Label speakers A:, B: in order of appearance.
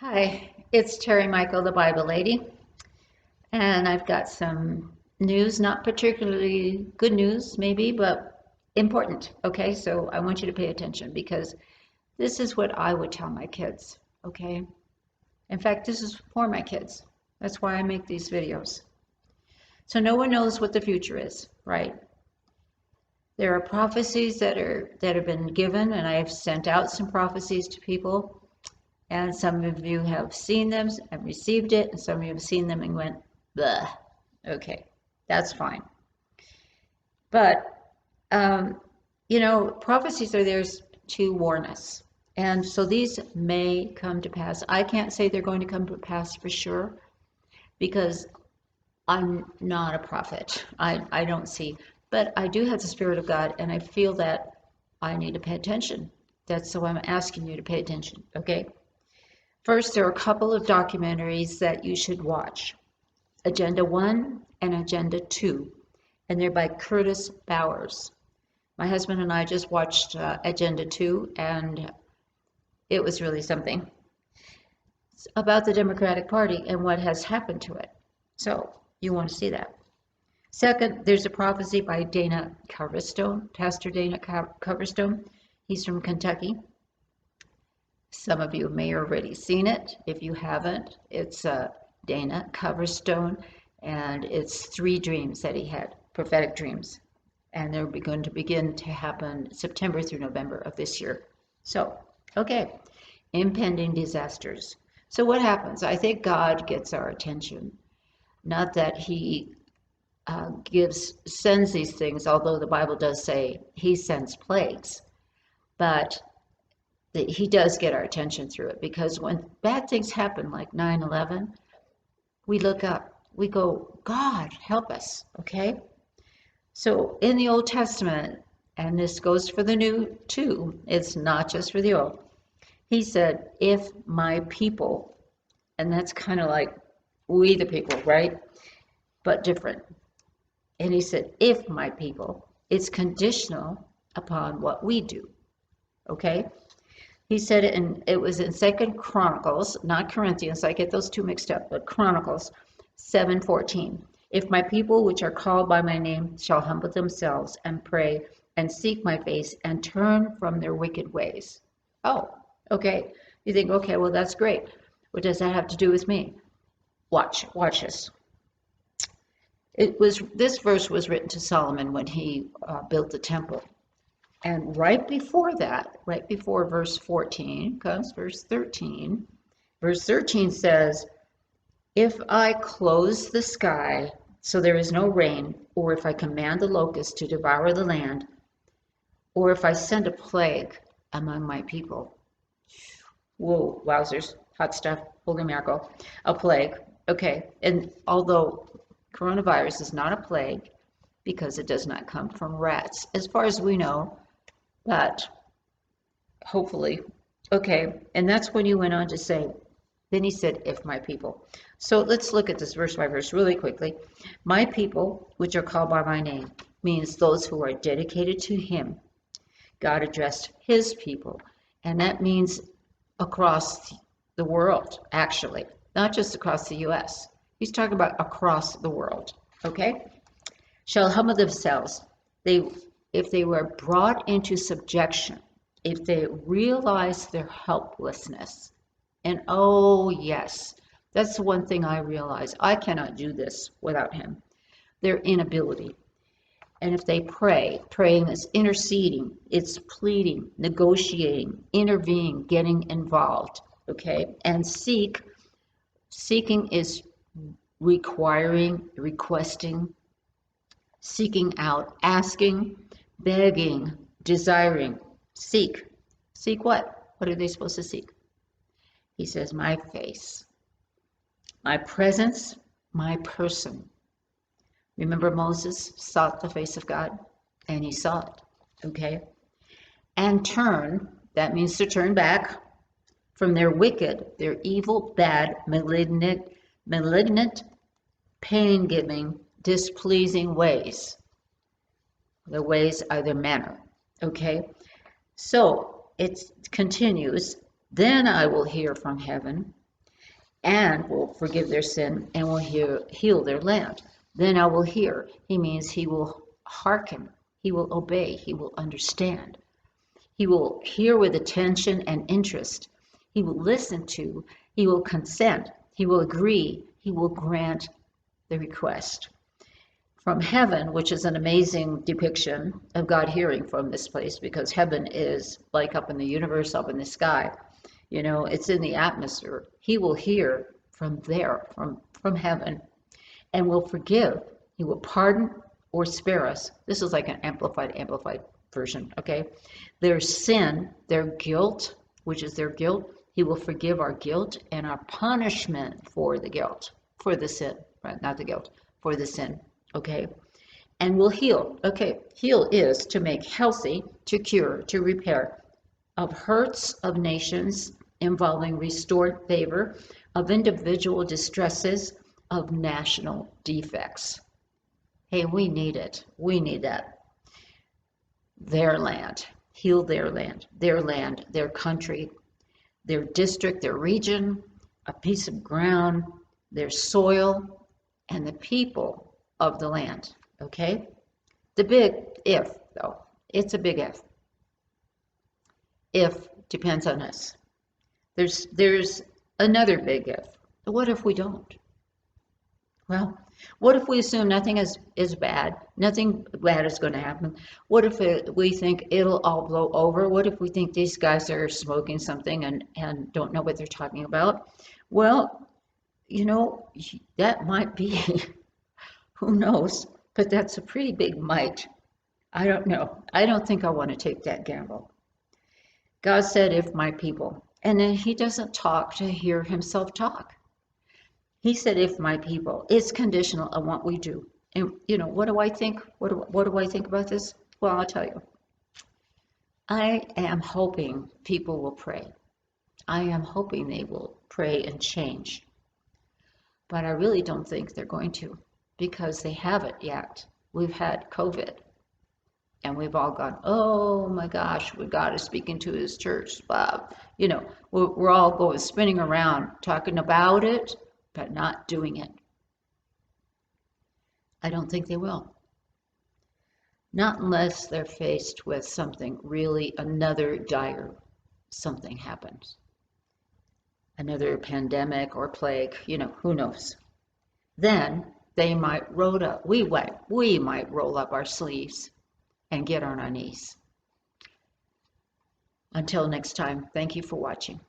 A: Hi, it's Terry Michael, the Bible Lady, and I've got some news, not particularly good news, maybe, but important. Okay, so I want you to pay attention because this is what I would tell my kids. Okay, in fact, this is for my kids. That's why I make these videos. So no one knows what the future is, right? There are prophecies that have been given, and I have sent out some prophecies to people. And some of you have seen them and received it, and some of you have seen them and went, "Bleh." Okay, that's fine. But, prophecies are there to warn us. And so these may come to pass. I can't say they're going to come to pass for sure because I'm not a prophet. I don't see. But I do have the Spirit of God, and I feel that I need to pay attention. That's why I'm asking you to pay attention, okay? First, there are a couple of documentaries that you should watch. Agenda 1 and Agenda 2, and they're by Curtis Bowers. My husband and I just watched Agenda 2, and it was really something. It's about the Democratic Party and what has happened to it. So, you want to see that. Second, there's a prophecy by Dana Coverstone, Pastor Dana Coverstone. He's from Kentucky. Some of you may have already seen it. If you haven't, it's Dana Coverstone, and it's 3 dreams that he had, prophetic dreams. And they're going to begin to happen September through November of this year. So, okay, impending disasters. So what happens? I think God gets our attention. Not that he sends these things, although the Bible does say he sends plagues. But he does get our attention through it, because when bad things happen like 9/11, we look up, we go, God, help us, okay? So in the Old Testament, and this goes for the New too, it's not just for the Old, he said, if my people, and that's kind of like we the people, right? But different. And he said, if my people, it's conditional upon what we do, okay? He said it, and it was in Second Chronicles, not Corinthians. I get those two mixed up, but Chronicles 7:14. If my people, which are called by my name, shall humble themselves and pray and seek my face and turn from their wicked ways. Oh, okay. You think, okay, well, that's great. What does that have to do with me? Watch this. This verse was written to Solomon when he built the temple. And right before that, right before verse 14 comes verse 13. Verse 13 says, if I close the sky so there is no rain, or if I command the locusts to devour the land, or if I send a plague among my people. Whoa, wowzers, hot stuff, holy miracle, a plague. Okay, and although coronavirus is not a plague, because it does not come from rats, as far as we know, but hopefully, okay, and that's when he went on to say, then he said, if my people. So let's look at this verse by verse really quickly. My people, which are called by my name, means those who are dedicated to him. God addressed his people, and that means across the world, actually, not just across the U.S. He's talking about across the world, okay? Shall humble themselves. If they were brought into subjection, if they realize their helplessness, and oh yes, that's the one thing I realize, I cannot do this without him, their inability. And if they pray, praying is interceding, it's pleading, negotiating, intervening, getting involved, okay? And seeking is requiring, requesting, seeking out, asking, begging, desiring, seek. Seek what? What are they supposed to seek? He says, my face, my presence, my person. Remember Moses sought the face of God, and he saw it, okay? And turn, that means to turn back from their wicked, their evil, bad, malignant, pain-giving, displeasing ways. The ways are their manner, okay? So it continues, then I will hear from heaven, and will forgive their sin and will heal their land. Then I will hear. He means he will hearken, he will obey, he will understand. He will hear with attention and interest. He will listen to, he will consent, he will agree, he will grant the request. From heaven, which is an amazing depiction of God hearing from this place, because heaven is like up in the universe, up in the sky. You know, it's in the atmosphere. He will hear from there, from heaven, and will forgive. He will pardon or spare us. This is like an amplified version, okay? Their sin, their guilt, which is their guilt, he will forgive our guilt and our punishment for the guilt, for the sin, right? Not the guilt, for the sin. Okay, and will heal. Okay, heal is to make healthy, to cure, to repair of hurts of nations involving restored favor, of individual distresses, of national defects. Hey, we need it. We need that. Their land, heal their land, their country, their district, their region, a piece of ground, their soil, and the people of the land, okay? The big if, though, it's a big if. If depends on us. There's another big if. What if we don't? Well, what if we assume nothing is bad? Nothing bad is going to happen. What if we think it'll all blow over? What if we think these guys are smoking something and don't know what they're talking about? Well, you know, that might be who knows? But that's a pretty big might. I don't know. I don't think I want to take that gamble. God said, if my people, and then he doesn't talk to hear himself talk. He said, if my people, it's conditional on what we do. And, you know, what do I think? What do I think about this? Well, I'll tell you. I am hoping people will pray. I am hoping they will pray and change. But I really don't think they're going to, because they haven't yet. We've had COVID, and we've all gone, oh my gosh, God is speaking to his church. Bob. You know, we're all going spinning around talking about it, but not doing it. I don't think they will. Not unless they're faced with something really, another dire something happens. Another pandemic or plague, you know, who knows. Then they might we might roll up our sleeves and get on our knees. Until next time, thank you for watching.